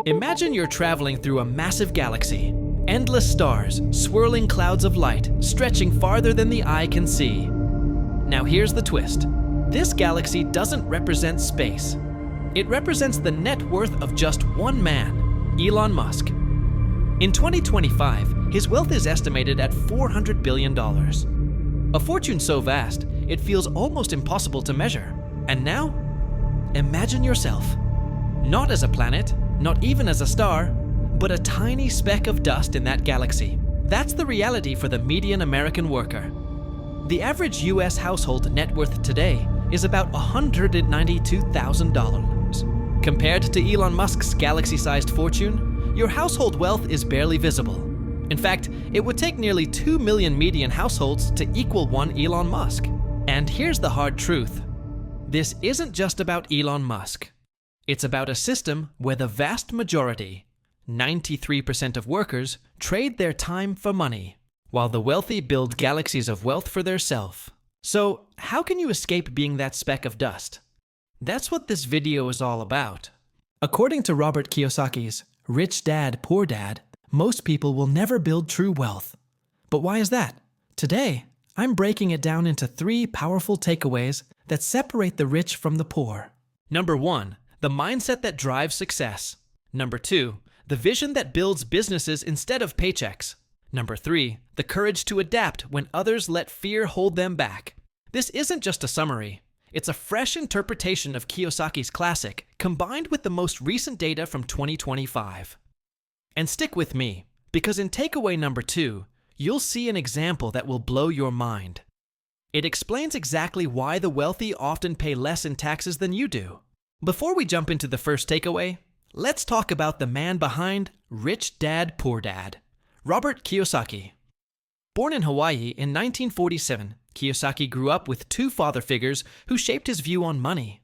Imagine you're traveling through a massive galaxy. Endless stars, swirling clouds of light, stretching farther than the eye can see. Now here's the twist. This galaxy doesn't represent space. It represents the net worth of just one man, Elon Musk. In 2025, his wealth is estimated at $400 billion. A fortune so vast, it feels almost impossible to measure. And now, imagine yourself, not as a planet, not even as a star, but a tiny speck of dust in that galaxy. That's the reality for the median American worker. The average US household net worth today is about $192,000. Compared to Elon Musk's galaxy-sized fortune, your household wealth is barely visible. In fact, it would take nearly 2 million median households to equal one Elon Musk. And here's the hard truth. This isn't just about Elon Musk. It's about a system where the vast majority, 93% of workers, trade their time for money, while the wealthy build galaxies of wealth for theirself. So, how can you escape being that speck of dust? That's what this video is all about. According to Robert Kiyosaki's Rich Dad, Poor Dad, most people will never build true wealth. But why is that? Today, I'm breaking it down into 3 powerful takeaways that separate the rich from the poor. Number 1, the mindset that drives success. Number 2, the vision that builds businesses instead of paychecks. Number 3, the courage to adapt when others let fear hold them back. This isn't just a summary. It's a fresh interpretation of Kiyosaki's classic, combined with the most recent data from 2025. And stick with me, because in takeaway number 2, you'll see an example that will blow your mind. It explains exactly why the wealthy often pay less in taxes than you do. Before we jump into the first takeaway, let's talk about the man behind Rich Dad, Poor Dad, Robert Kiyosaki. Born in Hawaii in 1947, Kiyosaki grew up with 2 father figures who shaped his view on money.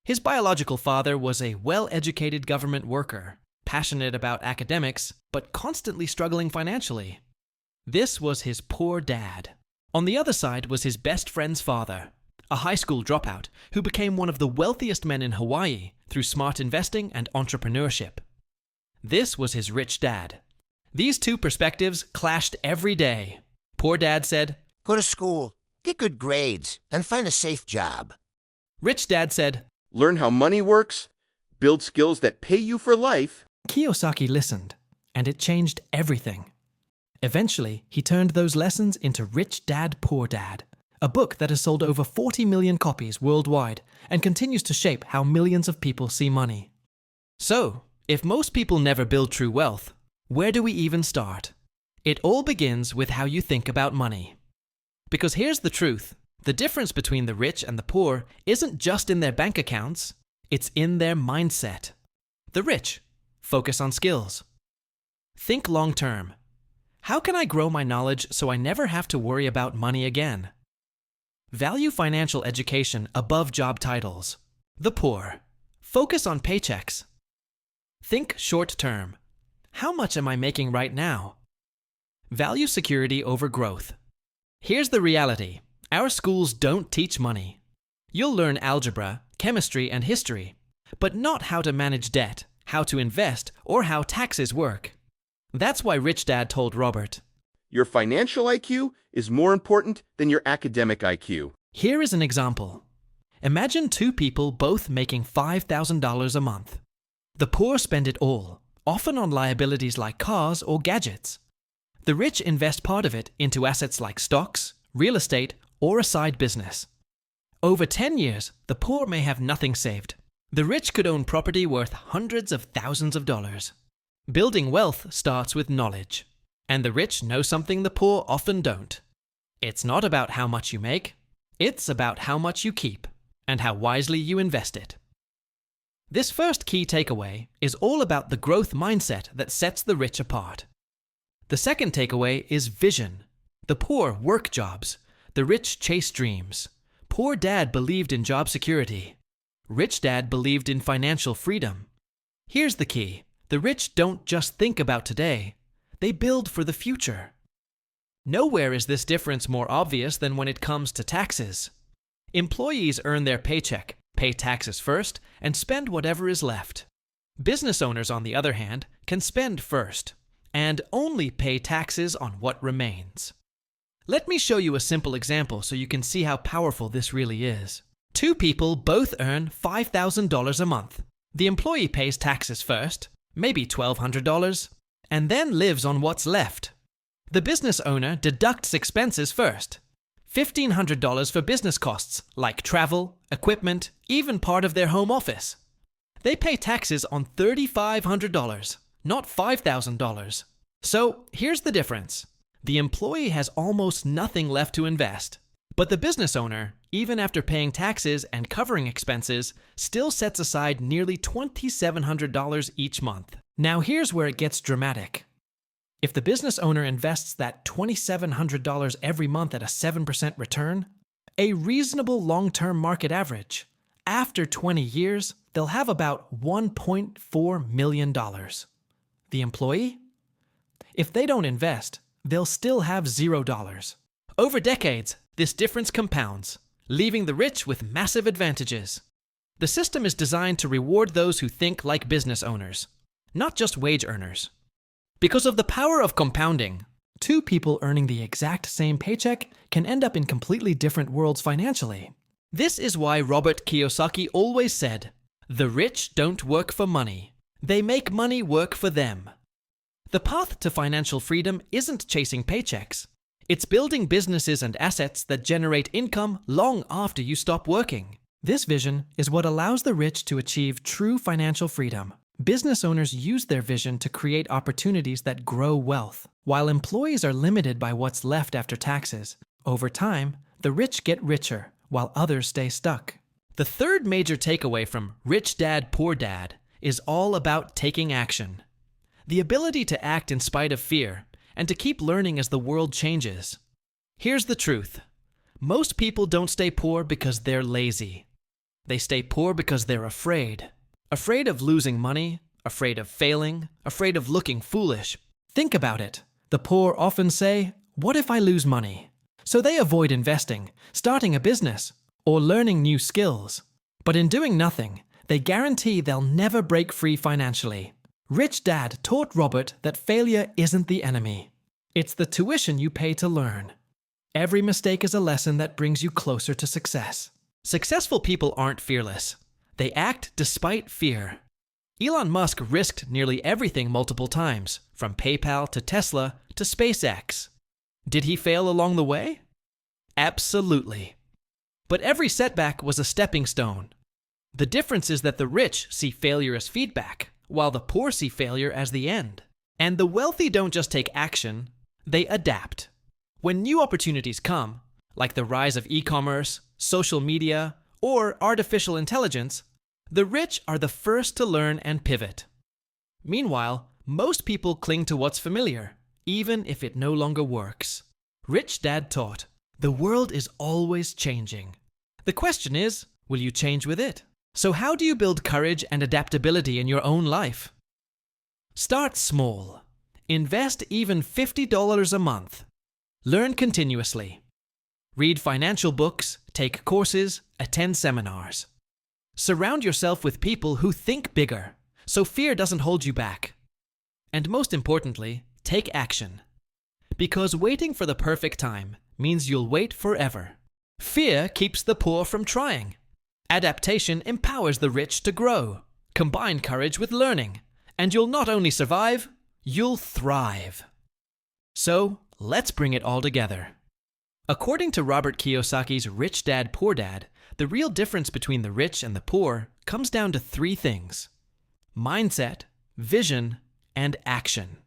His biological father was a well-educated government worker, passionate about academics, but constantly struggling financially. This was his poor dad. On the other side was his best friend's father, a high school dropout who became one of the wealthiest men in Hawaii through smart investing and entrepreneurship. This was his rich dad. These 2 perspectives clashed every day. Poor dad said, "Go to school, get good grades, and find a safe job." Rich dad said, "Learn how money works, build skills that pay you for life." Kiyosaki listened, and it changed everything. Eventually, he turned those lessons into Rich Dad, Poor Dad, a book that has sold over 40 million copies worldwide and continues to shape how millions of people see money. So, if most people never build true wealth, where do we even start? It all begins with how you think about money. Because here's the truth. The difference between the rich and the poor isn't just in their bank accounts, it's in their mindset. The rich focus on skills. Think long term. How can I grow my knowledge so I never have to worry about money again? Value financial education above job titles. The poor focus on paychecks. Think short term. How much am I making right now? Value security over growth. Here's the reality. Our schools don't teach money. You'll learn algebra, chemistry, and history, but not how to manage debt, how to invest, or how taxes work. That's why Rich Dad told Robert, Your financial IQ is more important than your academic IQ. Here is an example. Imagine 2 people both making $5,000 a month. The poor spend it all, often on liabilities like cars or gadgets. The rich invest part of it into assets like stocks, real estate, or a side business. Over 10 years, the poor may have nothing saved. The rich could own property worth hundreds of thousands of dollars. Building wealth starts with knowledge, and the rich know something the poor often don't. It's not about how much you make, it's about how much you keep, and how wisely you invest it. This first key takeaway is all about the growth mindset that sets the rich apart. The second takeaway is vision. The poor work jobs, the rich chase dreams. Poor dad believed in job security. Rich dad believed in financial freedom. Here's the key. The rich don't just think about today, they build for the future. Nowhere is this difference more obvious than when it comes to taxes. Employees earn their paycheck, pay taxes first, and spend whatever is left. Business owners, on the other hand, can spend first and only pay taxes on what remains. Let me show you a simple example so you can see how powerful this really is. Two people both earn $5,000 a month. The employee pays taxes first, maybe $1,200, and then lives on what's left. The business owner deducts expenses first. $1,500 for business costs like travel, equipment, even part of their home office. They pay taxes on $3,500, not $5,000. So here's the difference. The employee has almost nothing left to invest, but the business owner, even after paying taxes and covering expenses, still sets aside nearly $2,700 each month. Now here's where it gets dramatic. If the business owner invests that $2,700 every month at a 7% return, a reasonable long-term market average, after 20 years, they'll have about $1.4 million. The employee? If they don't invest, they'll still have $0. Over decades, this difference compounds, leaving the rich with massive advantages. The system is designed to reward those who think like business owners, not just wage earners. Because of the power of compounding, two people earning the exact same paycheck can end up in completely different worlds financially. This is why Robert Kiyosaki always said, "The rich don't work for money. They make money work for them." The path to financial freedom isn't chasing paychecks. It's building businesses and assets that generate income long after you stop working. This vision is what allows the rich to achieve true financial freedom. Business owners use their vision to create opportunities that grow wealth, while employees are limited by what's left after taxes. Over time, the rich get richer, while others stay stuck. The third major takeaway from Rich Dad, Poor Dad is all about taking action. The ability to act in spite of fear, and to keep learning as the world changes. Here's the truth. Most people don't stay poor because they're lazy. They stay poor because they're afraid. Afraid of losing money, afraid of failing, afraid of looking foolish. Think about it. The poor often say, "What if I lose money?" So they avoid investing, starting a business, or learning new skills. But in doing nothing, they guarantee they'll never break free financially. Rich Dad taught Robert that failure isn't the enemy. It's the tuition you pay to learn. Every mistake is a lesson that brings you closer to success. Successful people aren't fearless. They act despite fear. Elon Musk risked nearly everything multiple times, from PayPal to Tesla to SpaceX. Did he fail along the way? Absolutely. But every setback was a stepping stone. The difference is that the rich see failure as feedback, while the poor see failure as the end. And the wealthy don't just take action, they adapt. When new opportunities come, like the rise of e-commerce, social media, or artificial intelligence, the rich are the first to learn and pivot. Meanwhile, most people cling to what's familiar, even if it no longer works. Rich Dad taught, the world is always changing. The question is, will you change with it? So how do you build courage and adaptability in your own life? Start small. Invest even $50 a month. Learn continuously. Read financial books, take courses, attend seminars. Surround yourself with people who think bigger, so fear doesn't hold you back. And most importantly, take action. Because waiting for the perfect time means you'll wait forever. Fear keeps the poor from trying. Adaptation empowers the rich to grow. Combine courage with learning, and you'll not only survive, you'll thrive. So, let's bring it all together. According to Robert Kiyosaki's Rich Dad, Poor Dad, the real difference between the rich and the poor comes down to three things: mindset, vision, and action.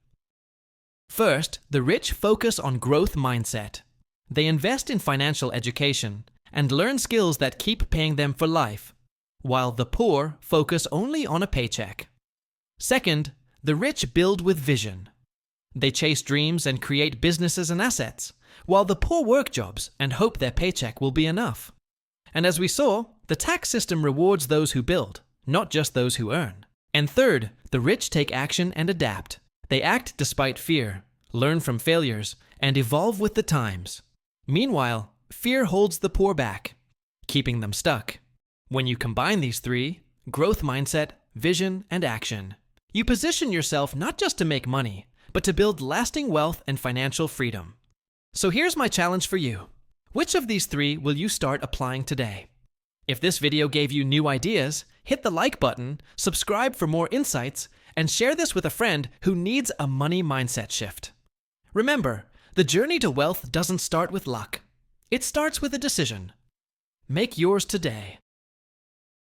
First, the rich focus on growth mindset. They invest in financial education and learn skills that keep paying them for life, while the poor focus only on a paycheck. Second, the rich build with vision. They chase dreams and create businesses and assets, while the poor work jobs and hope their paycheck will be enough. And as we saw, the tax system rewards those who build, not just those who earn. And third, the rich take action and adapt. They act despite fear, learn from failures, and evolve with the times. Meanwhile, fear holds the poor back, keeping them stuck. When you combine these three, growth mindset, vision, and action. You position yourself not just to make money, but to build lasting wealth and financial freedom. So here's my challenge for you. Which of these 3 will you start applying today? If this video gave you new ideas, hit the like button, subscribe for more insights, and share this with a friend who needs a money mindset shift. Remember, the journey to wealth doesn't start with luck. It starts with a decision. Make yours today.